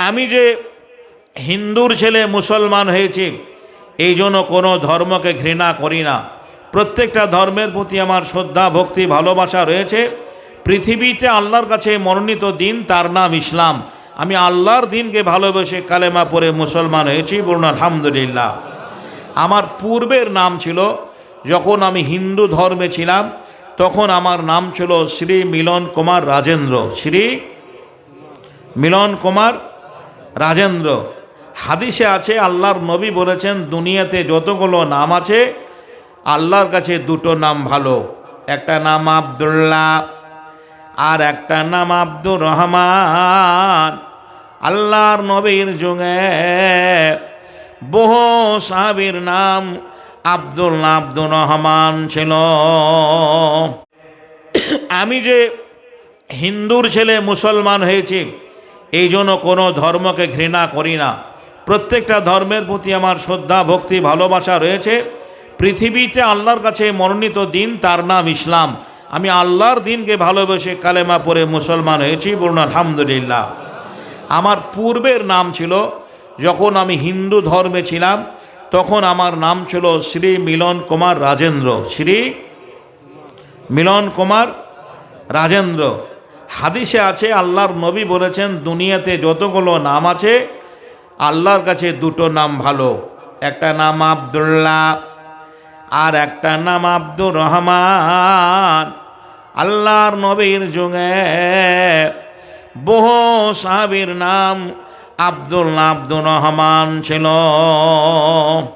আমি যে হিন্দুর ছেলে মুসলমান হয়েছি এই জন্য কোনো ধর্মকে ঘৃণা করি না। প্রত্যেকটা ধর্মের প্রতি আমার শ্রদ্ধা ভক্তি ভালোবাসা রয়েছে। পৃথিবীতে আল্লাহর কাছে মনোনীত দিন, তার নাম ইসলাম। আমি আল্লাহর দিনকে ভালোবেসে কালেমা পড়ে মুসলমান হয়েছি, বলুন আলহামদুলিল্লাহ। আমার পূর্বের নাম ছিল, যখন আমি হিন্দু ধর্মে ছিলাম তখন আমার নাম ছিল শ্রী মিলন কুমার রাজেন্দ্র। শ্রী মিলন কুমার রাজেন্দ্র। হাদিসে আছে, আল্লাহর নবী বলেছেন দুনিয়াতে যতগুলো নাম আছে আল্লাহর কাছে দুটো নাম ভালো, একটা নাম আব্দুল্লাহ আর একটা নাম আব্দুর রহমান। আল্লাহর নবীর যুগে বহু সাহাবীর নাম আব্দুল্লাহ আব্দুর রহমান ছিল। আমি যে হিন্দুর ছেলে মুসলমান হয়েছি এই জন্য কোনো ধর্মকে ঘৃণা করি না। প্রত্যেকটা ধর্মের প্রতি আমার শ্রদ্ধা ভক্তি ভালোবাসা রয়েছে। পৃথিবীতে আল্লাহর কাছে মনোনীত দিন, তার নাম ইসলাম। আমি আল্লাহর দিনকে ভালোবেসে কালেমা পড়ে মুসলমান হয়েছি, বলুন আলহামদুলিল্লাহ। আমার পূর্বের নাম ছিল, যখন আমি হিন্দু ধর্মে ছিলাম তখন আমার নাম ছিল শ্রী মিলন কুমার রাজেন্দ্র। শ্রী মিলন কুমার রাজেন্দ্র। হাদিসে আছে, আল্লাহর নবী বলেছেন দুনিয়াতে যতগুলো নাম আছে আল্লাহর কাছে দুটো নাম ভালো, একটা নাম আব্দুল্লাহ আর একটা নাম আব্দুর রহমান। আল্লাহর নবীর যুগে বহু সাহাবীর নাম আব্দুল্লাহ আব্দুর রহমান ছিল।